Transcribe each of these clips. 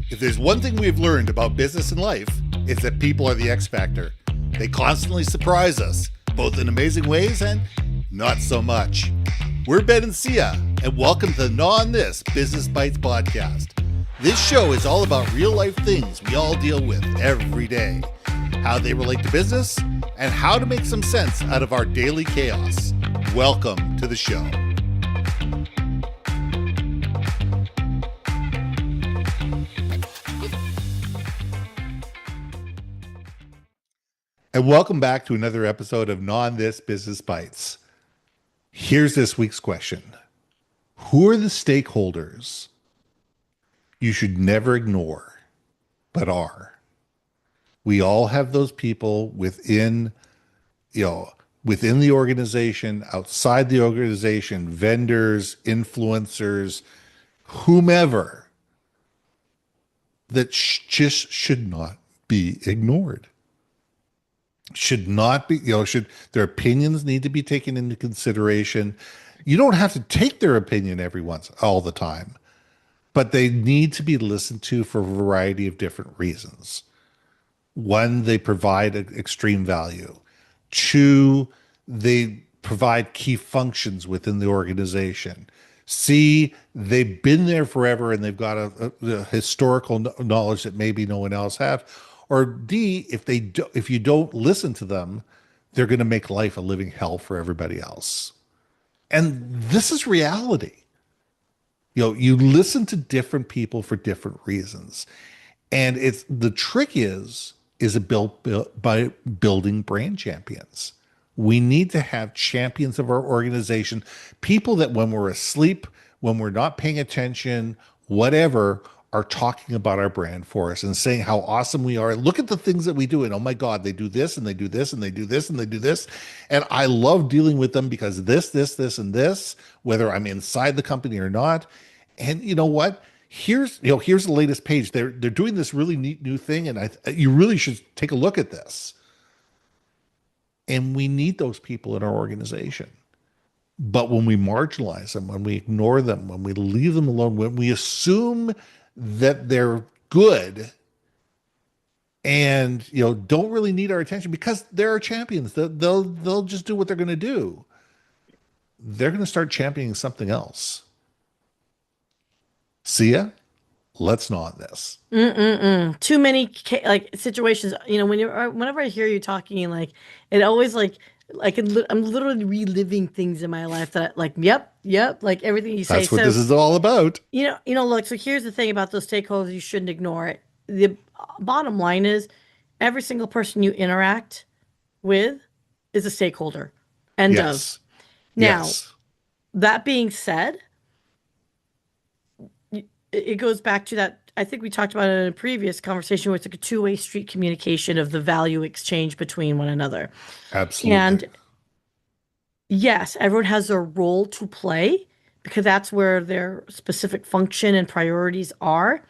If there's one thing we've learned about business and life, it's that people are the X factor. They constantly surprise us, both in amazing ways and not so much. We're Ben and Syya, and welcome to the Gnaw on This Business Bites podcast. This show is all about real life things we all deal with every day, how they relate to business, and how to make some sense out of our daily chaos. Welcome to the show. And welcome back to another episode of Gnaw on This Business Bites. Here's this week's question. Who are the stakeholders you should never ignore, but are? We all have those people within the organization, outside the organization, vendors, influencers, whomever, that just should not be ignored. Should not be, should their opinions need to be taken into consideration. You don't have to take their opinion all the time, but they need to be listened to for a variety of different reasons. One, they provide extreme value. Two, they provide key functions within the organization. C, they've been there forever and they've got a historical knowledge that maybe no one else have. Or D, if you don't listen to them, they're going to make life a living hell for everybody else. And this is reality. You listen to different people for different reasons. And the trick is built by building brand champions. We need to have champions of our organization, people that when we're asleep, when we're not paying attention, whatever, are talking about our brand for us and saying how awesome we are. Look at the things that we do. And oh my God, they do this and they do this and they do this and they do this. And I love dealing with them because this, and this, whether I'm inside the company or not. And you know what? Here's the latest page. They're doing this really neat new thing. And you really should take a look at this. And we need those people in our organization. But when we marginalize them, when we ignore them, when we leave them alone, when we assume that they're good and don't really need our attention because they're our champions, they'll just do what they're going to do. They're going to start championing something else. Syya, let's gnaw on this. Too many situations. Whenever I hear you talking, it always I'm literally reliving things in my life that yep, like everything you say. That's what this is all about. Look, so here's the thing about those stakeholders, you shouldn't ignore it. The bottom line is every single person you interact with is a stakeholder. End of. Now, that being said, it goes back to that. I think we talked about it in a previous conversation where it's like a two-way street communication of the value exchange between one another. Absolutely. And yes, everyone has their role to play because that's where their specific function and priorities are.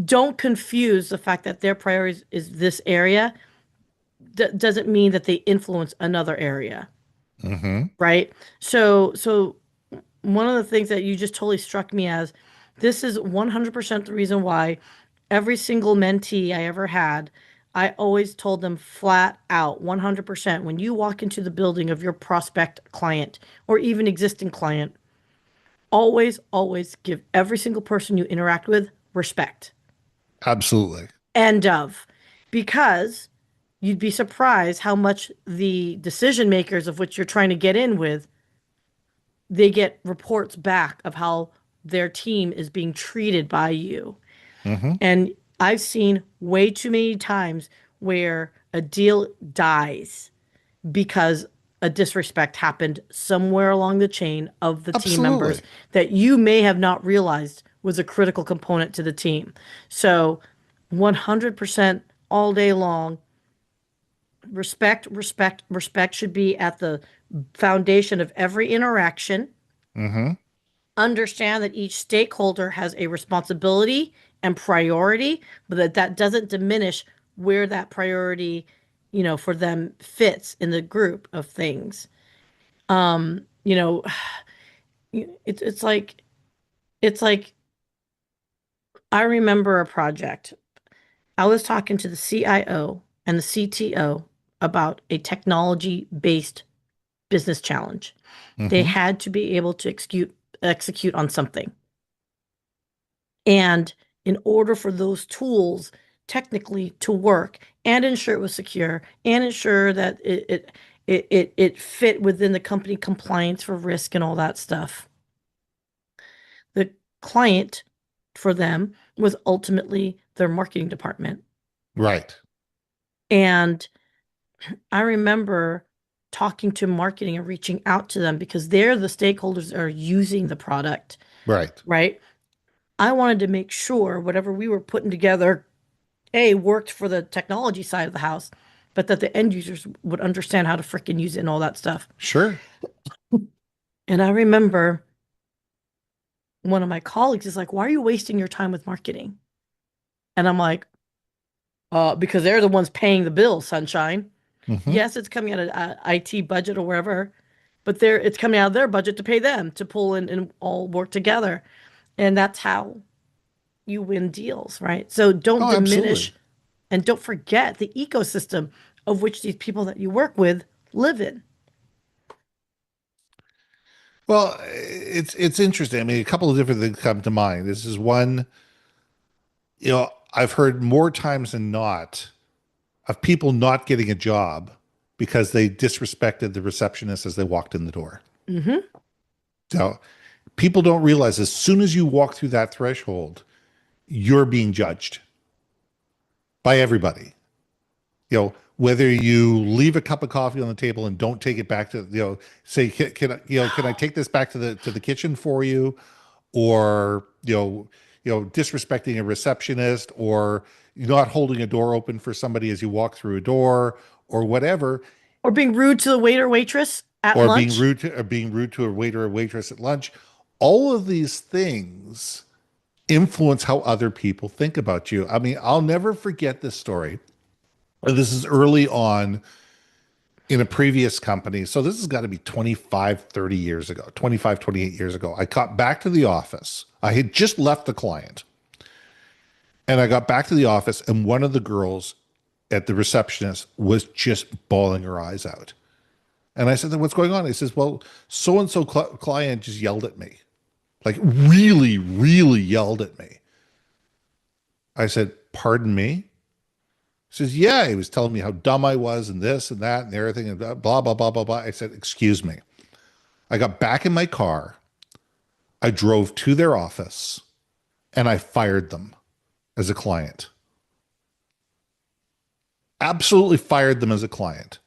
Don't confuse the fact that their priorities is this area. Doesn't mean that they influence another area. Mm-hmm. Right? So one of the things that you just totally struck me as, this is 100% the reason why every single mentee I ever had, I always told them flat out, 100%, when you walk into the building of your prospect client or even existing client, always give every single person you interact with respect. Absolutely. End of. Because you'd be surprised how much the decision makers of which you're trying to get in with, they get reports back of how their team is being treated by you. Mm-hmm. And I've seen way too many times where a deal dies because a disrespect happened somewhere along the chain of the team members that you may have not realized was a critical component to the team. So 100% all day long, respect should be at the foundation of every interaction. Mm-hmm. Understand that each stakeholder has a responsibility and priority, but that doesn't diminish where that priority, for them fits in the group of things. You know, it's like I remember a project. I was talking to the CIO and the CTO about a technology-based business challenge. They Hmm. had to be able to execute on something. And in order for those tools technically to work and ensure it was secure and ensure that it fit within the company compliance for risk and all that stuff, the client for them was ultimately their marketing department. Right. And I remember talking to marketing and reaching out to them because they're the stakeholders that are using the product, Right. right? I wanted to make sure whatever we were putting together, A, worked for the technology side of the house, but that the end users would understand how to freaking use it and all that stuff. Sure. And I remember one of my colleagues is like, "Why are you wasting your time with marketing?" And I'm like, because they're the ones paying the bill, sunshine. Hmm. Yes, it's coming out of IT budget or wherever, but it's coming out of their budget to pay them to pull in and all work together. And that's how you win deals, right? So don't Oh, absolutely. diminish and don't forget the ecosystem of which these people that you work with live in. Well, it's interesting. I mean, a couple of different things come to mind. This is one, I've heard more times than not of people not getting a job because they disrespected the receptionist as they walked in the door. Hmm. So people don't realize as soon as you walk through that threshold, you're being judged by everybody. Whether you leave a cup of coffee on the table and don't take it back to, say, can I take this back to the kitchen for you? Or, disrespecting a receptionist or not holding a door open for somebody as you walk through a door or whatever, Or being rude to the waiter or waitress at or being lunch. rude to or being rude to a waiter or waitress at lunch. All of these things influence how other people think about you. I mean, I'll never forget this story. This is early on in a previous company. So this has got to be 25, 30 years ago, 25, 28 years ago. I got back to the office. I had just left the client and I got back to the office, and one of the girls at the receptionist was just bawling her eyes out. And I said, "What's going on?" He says, "Well, so and so client just yelled at me, like really, really yelled at me." I said, "Pardon me?" He says, "Yeah, he was telling me how dumb I was and this and that and everything and blah, blah, blah, blah, blah." I said, "Excuse me." I got back in my car. I drove to their office and I fired them as a client. Absolutely fired them as a client.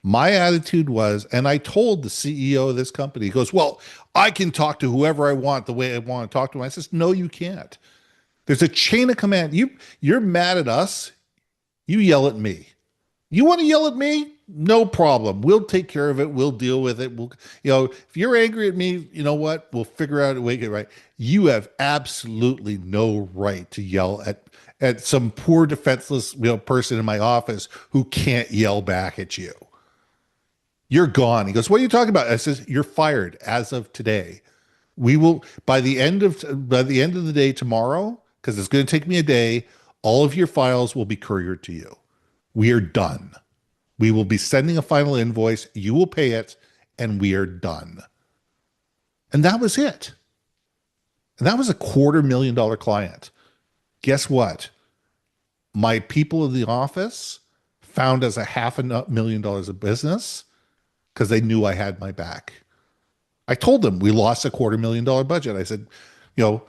My attitude was, and I told the CEO of this company, he goes, "Well, I can talk to whoever I want the way I want to talk to him." I says, "No, you can't. There's a chain of command. You're mad at us. You yell at me. You want to yell at me? No problem. We'll take care of it. We'll deal with it. If you're angry at me, you know what? We'll figure out a way to get it right. You have absolutely no right to yell at some poor defenseless, person in my office who can't yell back at you. You're gone." He goes, "What are you talking about?" I says, "You're fired as of today. We will by the end of the day tomorrow, because it's going to take me a day, all of your files will be couriered to you. We are done. We will be sending a final invoice. You will pay it, and we are done." And that was it. And that was a $250,000 client. Guess what? My people in the office found us a $500,000 of business because they knew I had my back. I told them we lost a $250,000 budget. I said, you know,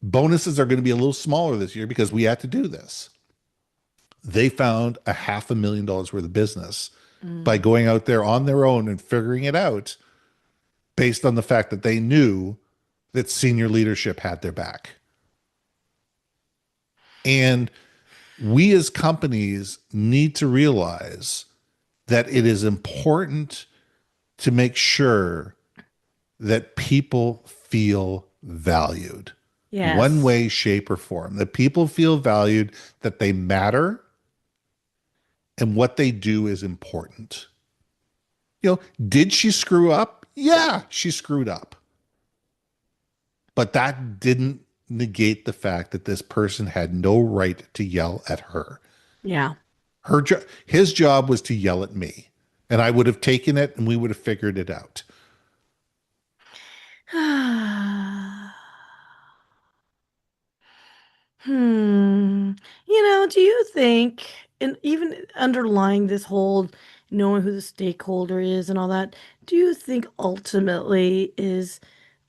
bonuses are going to be a little smaller this year because we had to do this. They found a $500,000 worth of business by Mm. going out there on their own and figuring it out based on the fact that they knew that senior leadership had their back. And we as companies need to realize that it is important to make sure that people feel valued, one Yes. way, shape, or form, that people feel valued, that they matter, and what they do is important. Did she screw up? Yeah, she screwed up. But that didn't negate the fact that this person had no right to yell at her. Yeah. His job was to yell at me, and I would have taken it and we would have figured it out. Hmm. Do you think, and even underlying this whole knowing who the stakeholder is and all that, do you think ultimately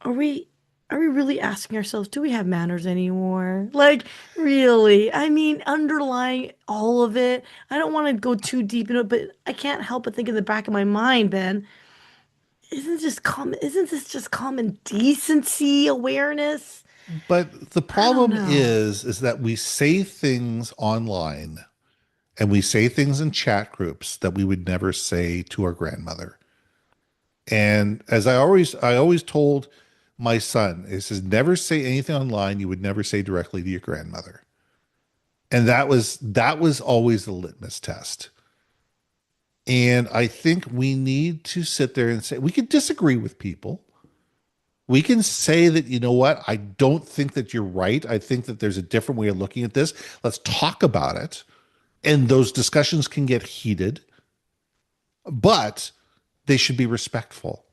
are we are we really asking ourselves, do we have manners anymore? Like, really? I mean, underlying all of it, I don't want to go too deep into it, but I can't help but think in the back of my mind, Ben, isn't this just common decency, awareness? But the I don't problem know. is that we say things online and we say things in chat groups that we would never say to our grandmother. And as I always told my son, it says never say anything online you would never say directly to your grandmother. And that was always the litmus test. And I think we need to sit there and say we can disagree with people. We can say that, you know what, I don't think that you're right. I think that there's a different way of looking at this. Let's talk about it. And those discussions can get heated, but they should be respectful.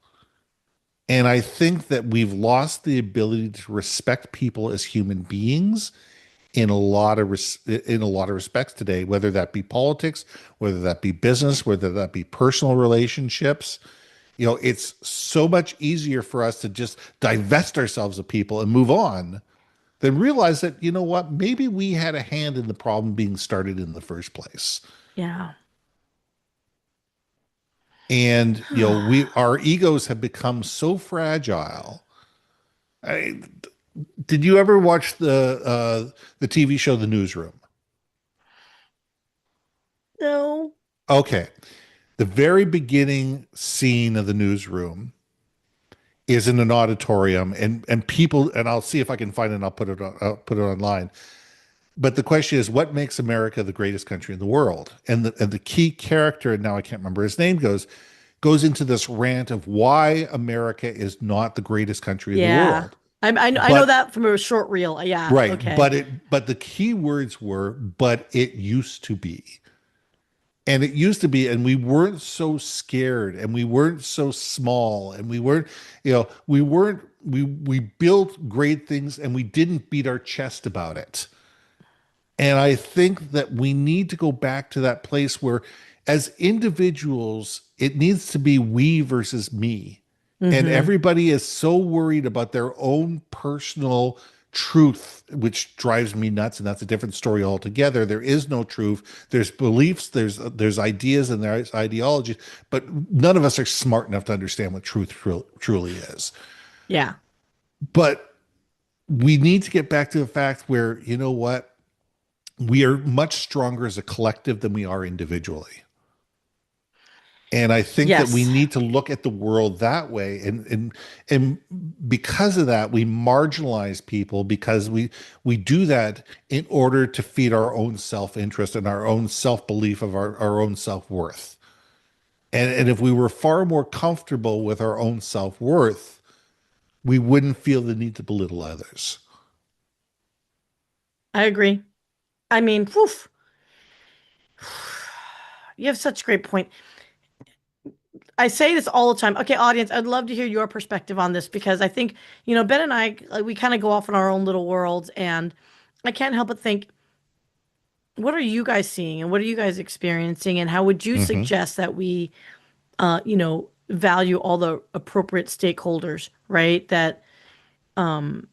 And I think that we've lost the ability to respect people as human beings in a lot of respects today, whether that be politics, whether that be business, whether that be personal relationships. It's so much easier for us to just divest ourselves of people and move on than realize that, you know what, maybe we had a hand in the problem being started in the first place. Yeah. And we our egos have become so fragile. I, did you ever watch the TV show The Newsroom? No. Okay. The very beginning scene of The Newsroom is in an auditorium, and people, and I'll see if I can find it and I'll put it online. But the question is, what makes America the greatest country in the world? And the key character, and now I can't remember his name, goes into this rant of why America is not the greatest country in the Yeah. world. I know But that from a short reel. Yeah. right, Okay. but the key words were, but it used to be. And it used to be, and we weren't so scared, and we weren't so small, and we built great things, and we didn't beat our chest about it. And I think that we need to go back to that place where, as individuals, it needs to be we versus me. And Mm-hmm. everybody is so worried about their own personal truth, which drives me nuts. And that's a different story altogether. There is no truth. There's beliefs, there's ideas, and there's ideologies, but none of us are smart enough to understand what truth truly is. Yeah. But we need to get back to the fact where, you know what, we are much stronger as a collective than we are individually. And I think that we Yes. need to look at the world that way. And because of that, we marginalize people because we do that in order to feed our own self-interest and our own self-belief of our own self-worth. And if we were far more comfortable with our own self-worth, we wouldn't feel the need to belittle others. I agree. I mean, whew, you have such a great point. I say this all the time. Okay, audience, I'd love to hear your perspective on this because I think, Ben and I, like, we kind of go off in our own little worlds, and I can't help but think, what are you guys seeing and what are you guys experiencing, and how would you Hmm. suggest that we, value all the appropriate stakeholders, right? That was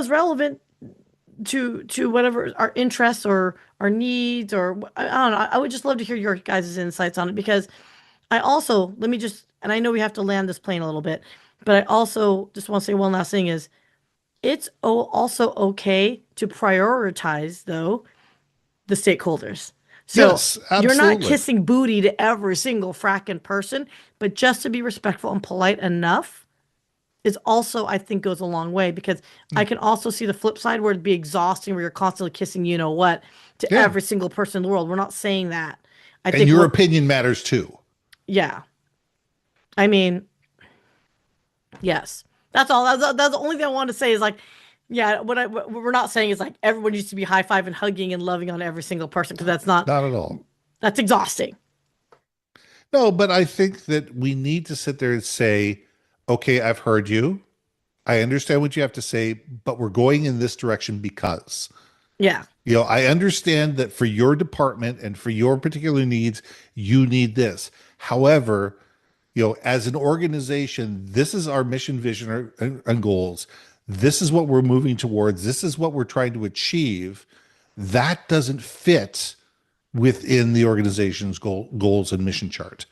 relevant to whatever our interests or our needs, or I don't know. I would just love to hear your guys' insights on it because I also, let me just, and I know we have to land this plane a little bit, but I also just want to say one last thing is it's also okay to prioritize, though, the stakeholders. So Yes, you're not absolutely. kissing booty to every single fracking person, but just to be respectful and polite enough is also, I think, goes a long way because I can also see the flip side where it'd be exhausting where you're constantly kissing, what, to Yeah. every single person in the world. We're not saying that. I And think your what, opinion matters too. yeah. I mean, yes. That's all. That's the only thing I want to say is like, yeah, what we're not saying is like everyone needs to be high five and hugging and loving on every single person because Not at all. that's exhausting. No, but I think that we need to sit there and say, okay, I've heard you. I understand what you have to say, but we're going in this direction because, Yeah. I understand that for your department and for your particular needs, you need this. However, as an organization, this is our mission, vision, and goals. This is what we're moving towards. This is what we're trying to achieve. That doesn't fit within the organization's goals and mission chart.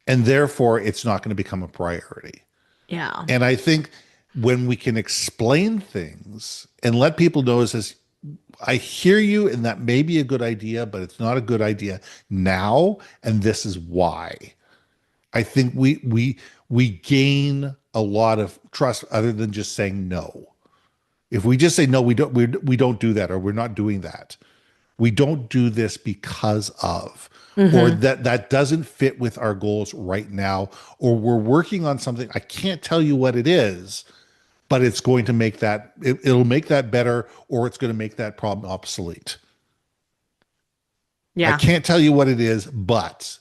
And therefore, it's not going to become a priority. Yeah. And I think when we can explain things and let people know, says, I hear you, and that may be a good idea, but it's not a good idea now, and this is why. I think we gain a lot of trust other than just saying no. If we just say no, we don't do that, or we're not doing that. We don't do this because of, or that doesn't fit with our goals right now, or we're working on something. I can't tell you what it is, but it's going to make it'll make that better, or it's going to make that problem obsolete. I Yeah. can't tell you what it is, but,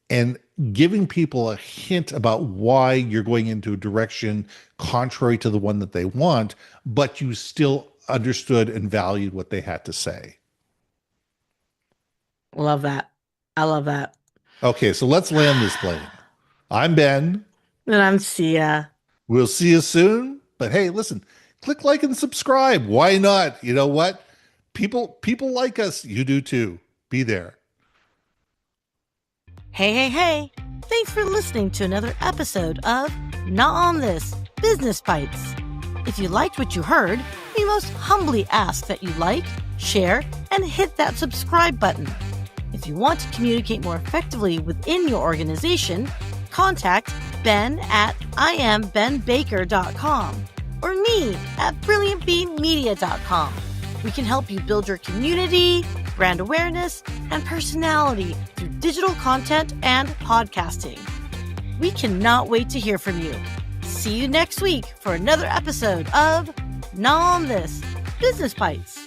and giving people a hint about why you're going into a direction contrary to the one that they want, but you still understood and valued what they had to say. Love that. I love that. Okay, so let's land this plane. I'm Ben. And I'm Sia. We'll see you soon. But hey, listen, click like and subscribe. Why not? You know what? People like us. You do too. Be there. Hey, hey, hey. Thanks for listening to another episode of Not On This Business Bites. If you liked what you heard, we most humbly ask that you like, share, and hit that subscribe button. If you want to communicate more effectively within your organization, contact Ben at IamBenBaker.com or me at BrilliantBeeMedia.com. We can help you build your community, brand awareness, and personality through digital content and podcasting. We cannot wait to hear from you. See you next week for another episode of Not On This Business Bites.